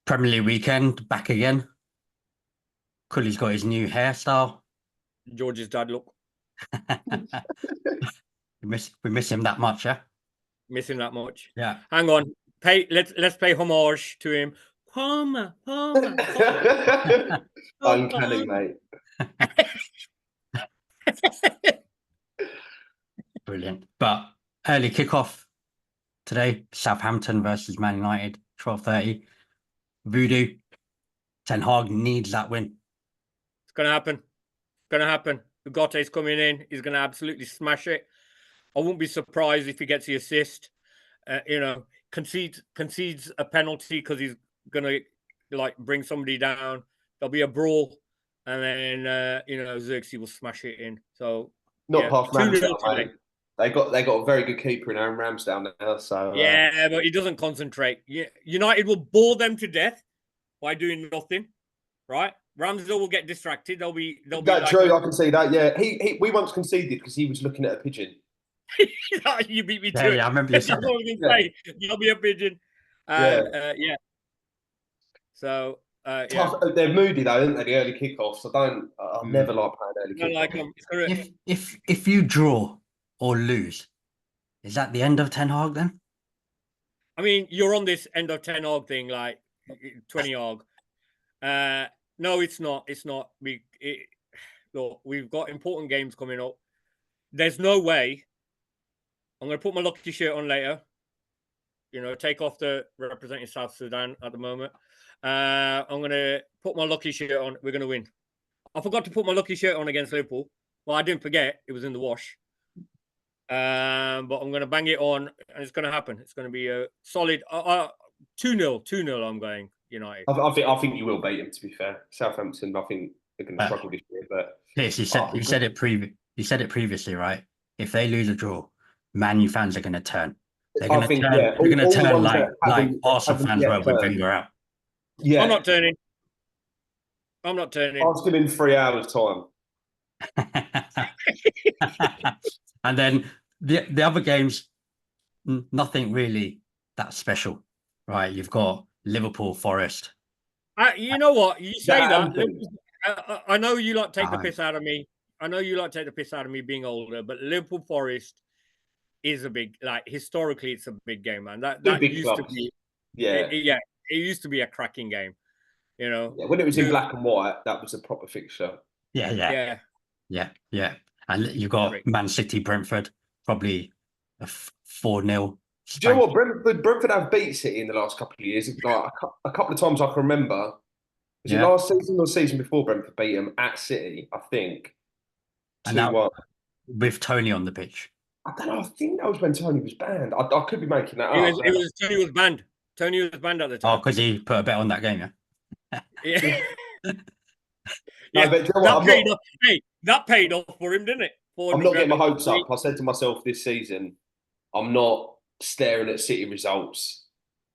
Premier League weekend, back again. Cully's got his new hairstyle. George's dad look. We miss him that much, yeah? Miss him that much. Yeah. Hang on. Let's pay homage to him. Palmer. Uncanny, mate. Brilliant. But early kickoff today, Southampton versus Man United, 12:30. Voodoo. Ten Hag needs that win. It's gonna happen. Ugote's coming in. He's gonna absolutely smash it. I won't be surprised if he gets the assist. Concedes a penalty because he's gonna bring somebody down. There'll be a brawl, and then Xerxes will smash it in. So not past Ramsdale. They got a very good keeper in Aaron Ramsdale now. So yeah, but he doesn't concentrate. United will bore them to death by doing nothing, right? Ramsdale will get distracted. They'll be true. I can see that. Yeah, we once conceded because he was looking at a pigeon. You beat me to it. Yeah, I remember you saying that. You'll be a pigeon. Yeah. So they're moody though, aren't they? The early kickoffs. I never like playing early kickoffs. If you draw or lose, is that the end of Ten Hag then? I mean, you're on this end of Ten Hag thing, like 20 Hag. No, it's not. It's not. Look, we've got important games coming up. There's no way. I'm going to put my lucky shirt on later. Take off the representing South Sudan at the moment. I'm going to put my lucky shirt on. We're going to win. I forgot to put my lucky shirt on against Liverpool. Well, I didn't forget. It was in the wash. But I'm going to bang it on, and it's going to happen. It's going to be a solid 2-0. 2-0, I'm going United. I think you will beat them, to be fair. Southampton, I think they're going to struggle this year. But Piers, you said it previously, right? If they lose a draw, Man U fans are going to turn. They're going to turn like Arsenal fans were with Wenger out. Yeah, I'm not turning. I'll give him 3 hours time. And then the other games, nothing really that special, right? You've got Liverpool, Forest. You know what? You say that. I know you like take the piss out of me. I know you like take the piss out of me being older, but Liverpool Forest is a big, historically, it's a big game, man. That used clubs. To be, it used to be a cracking game. When it was in black and white, that was a proper fixture. Yeah. And you got Man City, Brentford, probably a 4-0. Do you know what? Brentford have beat City in the last couple of years. Like a couple of times I can remember. Was it last season or season before Brentford beat them at City? I think 2-1 with Tony on the pitch. I don't know. I think that was when Tony was banned. I could be making that up. Tony was banned. Tony was banned at the time. Oh, because he put a bet on that game, yeah. No, but you know that paid off for him, didn't it? I'm not getting my hopes up. I said to myself this season, I'm not staring at City results,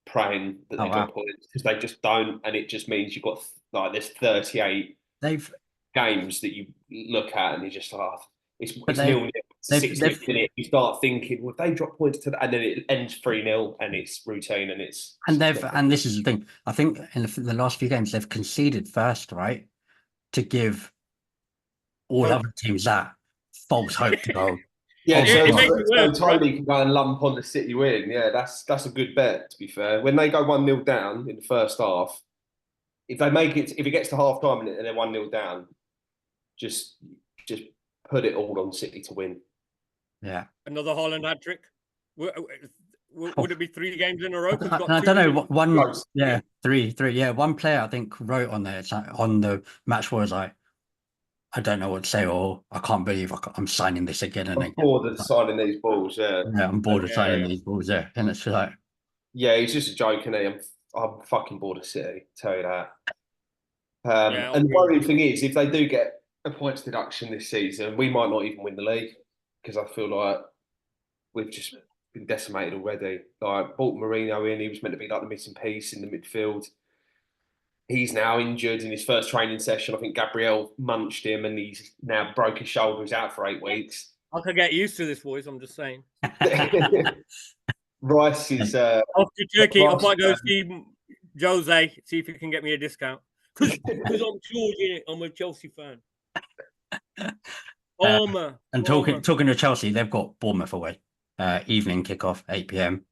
praying that they got points, because they just don't, and it just means you've got there's 38 games that you look at, and you just it's 0-0. 60th minute, you start thinking, well, if they drop points to that, and then it ends 3-0, and it's routine, and it's and this is the thing. I think in the last few games they've conceded first, right, to give all other teams that false hope to go. So Tony can go and lump on the City win. Yeah, that's a good bet, to be fair. When they go 1-0 down in the first half, if it gets to half time and they're 1-0 down, just put it all on City to win. Yeah. Another Haaland hat trick. Would it be 3 games in a row? I don't know. One, three. Yeah, one player I think wrote on there. It's on the match was I don't know what to say, or I can't believe I'm signing this again and again. I'm bored of signing these balls. Yeah, I'm bored of signing these balls. Yeah, and it's like, he's just a joke, isn't he? I'm fucking bored of City. Tell you that. And the worrying thing is, if they do get a points deduction this season, we might not even win the league, because I feel like we've just been decimated already. Like, brought Mourinho in, he was meant to be like the missing piece in the midfield. He's now injured in his first training session. I think Gabriel munched him, and he's now broke his shoulder. He's out for 8 weeks. I could get used to this, boys. I'm just saying. Rice is off to Turkey. I Rice, might go see Jose, see if he can get me a discount. Because I'm George, innit? I'm a Chelsea fan. And talking to Chelsea, they've got Bournemouth away. Evening kickoff, 8 p.m.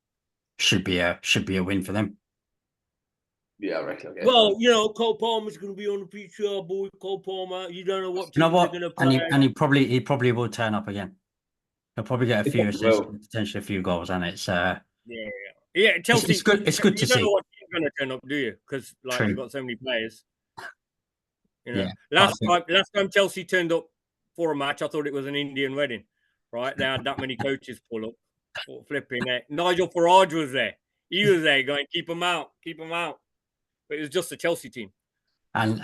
Should be a win for them. Yeah, I reckon. Well, you know, Cole Palmer's going to be on the pitch, boy. Cole Palmer. You don't know what teams they're going to play. And he probably will turn up again. He'll probably get a few assists, potentially a few goals, and it's yeah. Chelsea. It's good. It's good to see. You don't know what team's going to turn up, do you? Because like they've got so many players. You know, yeah. Last time Chelsea turned up for a match, I thought it was an Indian wedding. Right? They had that many coaches pull up. Flipping it. Nigel Farage was there. He was there going, keep them out. But it was just the Chelsea team. And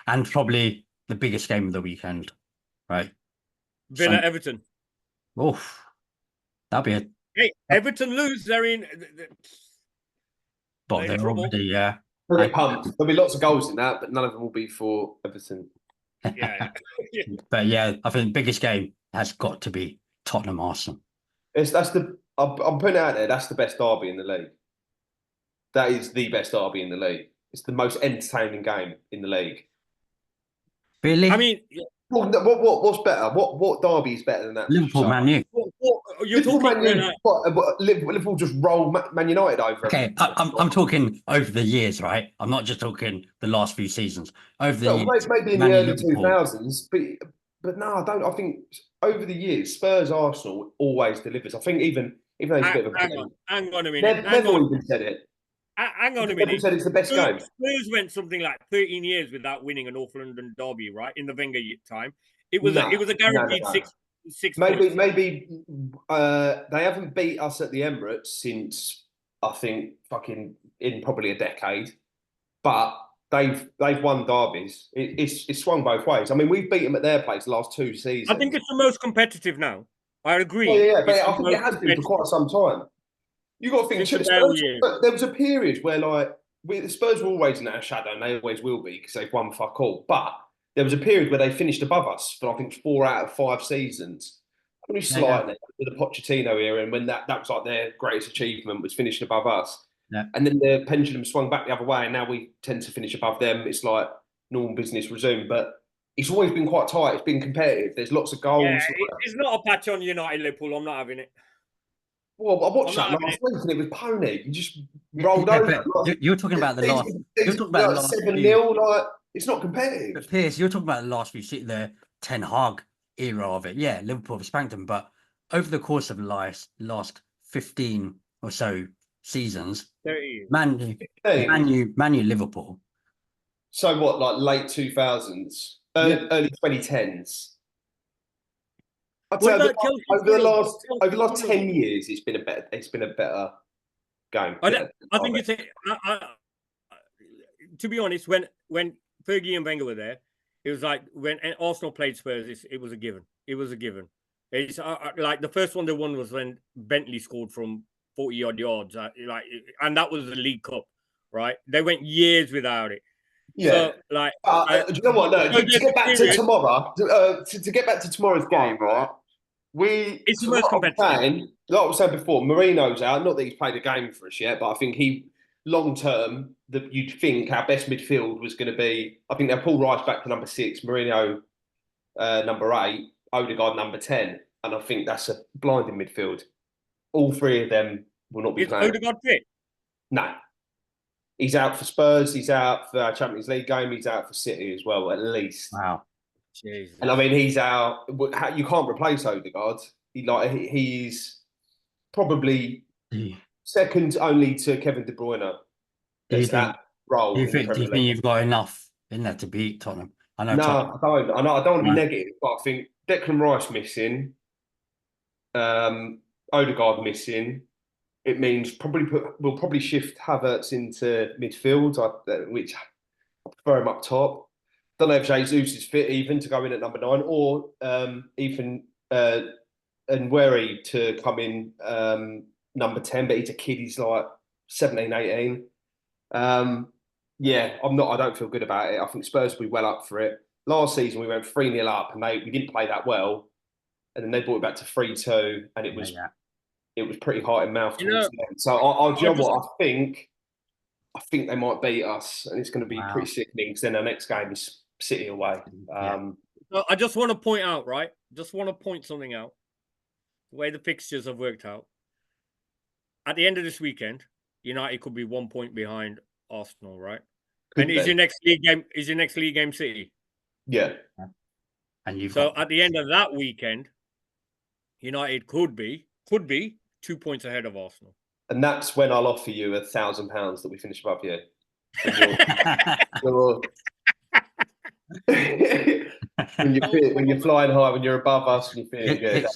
and probably the biggest game of the weekend, right? Villa Everton. Oof. That'll be Everton lose. They're in. But they're already, yeah. There'll be lots of goals in that, but none of them will be for Everton. Yeah. But yeah, I think the biggest game has got to be Tottenham Arsenal. I'm putting it out there. That's the best derby in the league. That is the best derby in the league. It's the most entertaining game in the league. Really? I mean, what's better? What derby is better than that? Liverpool, Man U. Liverpool just roll Man United over. Okay, I'm talking over the years, right? I'm not just talking the last few seasons. Over the years, maybe in the early 2000s, but no, I don't. I think over the years, Spurs Arsenal always delivers. I think even though it's a bit of a hang on a minute. Never even said it. Hang on a minute. Said it's the best game. Spurs went something like 13 years without winning a North London derby, right? In the Wenger time, it was a guaranteed six. Maybe they haven't beat us at the Emirates since I think fucking in probably a decade, but they've won derbies. It's swung both ways. I mean, we've beat them at their place the last 2 seasons. I think it's the most competitive now. I agree. Yeah, but I think it has been for quite some time. You got to think there was a period where the Spurs were always in our shadow, and they always will be because they've won fuck all. But there was a period where they finished above us for I think 4 out of 5 seasons. Only slightly with the Pochettino era, and when that was like their greatest achievement was finishing above us. Yeah. And then the pendulum swung back the other way, and now we tend to finish above them. It's like normal business resumed, but it's always been quite tight. It's been competitive. There's lots of goals. Yeah, it's not a patch on United Liverpool. I'm not having it. Well, I watched that last week and it was pony. You just rolled over. You're talking about the last. You're talking about the 7-0. It's not competitive. But Piers, you're talking about the last few, the Ten Hag era of it. Yeah, Liverpool have spanked them, but over the course of the last 15 or so seasons, Man U, Liverpool. So what, like late 2000s, early 2010s? I'd say over the last 10 years, it's been a better game. I think it's to be honest, when Fergie and Wenger were there, it was like when Arsenal played Spurs, it was a given. It was a given. It's like the first one they won was when Bentley scored from 40 odd yards, and that was the League Cup, right? They went years without it. Yeah. So, do you know what? No, to get back to tomorrow, to get back to tomorrow's game, right? It's the most competitive. Like I was saying before, Marino's out. Not that he's played a game for us yet, but I think long term, you'd think our best midfield was going to be. I think they'll pull Rice back to number 6, Marino number 8, Odegaard number 10, and I think that's a blinding midfield. All 3 of them will not be playing. Is Odegaard fit? No. He's out for Spurs. He's out for our Champions League game. He's out for City as well, at least. Wow. Jesus. And I mean, he's out. You can't replace Odegaard. He's probably second only to Kevin De Bruyne. There's that role. Do you think you've got enough in there to beat Tottenham? I know. No, I don't. I don't want to be negative, but I think Declan Rice missing, Odegaard missing. It means we'll probably shift Havertz into midfield, which I prefer him up top. Don't know if Jesus is fit even to go in at number 9, or even Nweri to come in number 10, but he's a kid. He's like 17, 18. Yeah, I don't feel good about it. I think Spurs will be well up for it. Last season we went 3-0 up and we didn't play that well, and then they brought it back to 3-2, and it was it was pretty hot in mouth You towards know, the end. So I do you know just, what I think they might beat us, and it's going to be pretty sickening because then our next game is City away. I just want to point out, right? Just want to point something out. The way the fixtures have worked out. At the end of this weekend, United could be 1 point behind Arsenal, right? Could is be. your next league game? Is your next league game City? Yeah. And you've so at the end of that weekend, United could be 2 points ahead of Arsenal. And that's when I'll offer you £1,000 that we finish above you. When you're flying high, when you're above us, and you're feeling good.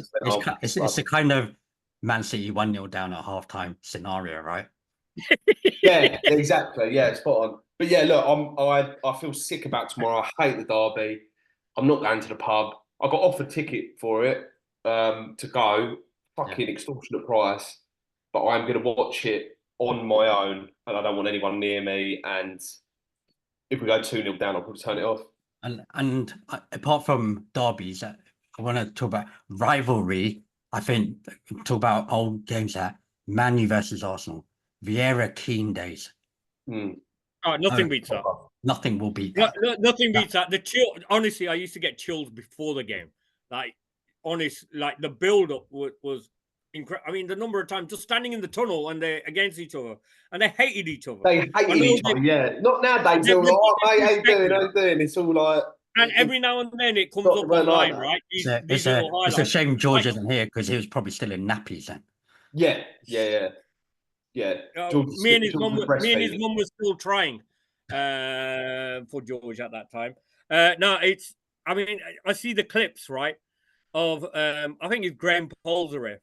It's a kind of Man City 1-0 down at halftime scenario, right? Yeah, exactly. Yeah, spot on. But yeah, look, I feel sick about tomorrow. I hate the derby. I'm not going to the pub. I got offered a ticket for it to go, fucking extortionate price. But I'm going to watch it on my own, and I don't want anyone near me. And if we go 2-0 down, I'll probably turn it off. And apart from derbies, I want to talk about rivalry. I think talk about old games there. Man U versus Arsenal, Vieira Keane days. Nothing beats that. Nothing will beat that. Nothing beats that. The chill. Honestly, I used to get chills before the game. Like, the build up was incredible. I mean, the number of times just standing in the tunnel and they're against each other and they hated each other. They hated each other. Yeah, not nowadays. They're like, mate, how you doing? How you doing? It's all like. And every now and then it comes up online, right? It's a shame George isn't here because he was probably still in nappies then. Yeah. Me and his mum were still trying for George at that time. I mean, I see the clips, right, of I think it's Graham Polzereff,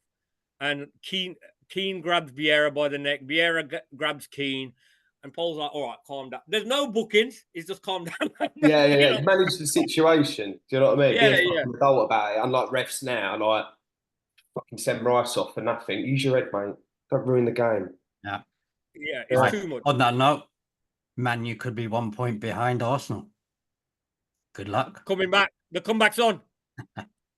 and Keane grabs Vieira by the neck. Vieira grabs Keane, and Paul's like, all right, calm down. There's no bookings. He's just calm down. Yeah. Manage the situation. Do you know what I mean? Yeah, Be an adult about it. Unlike refs now, like, fucking send Rice off for nothing. Use your head, mate. Don't ruin the game. Yeah. Yeah, it's too much. On that note, Man U could be 1 point behind Arsenal. Good luck. Coming back. The comeback's on.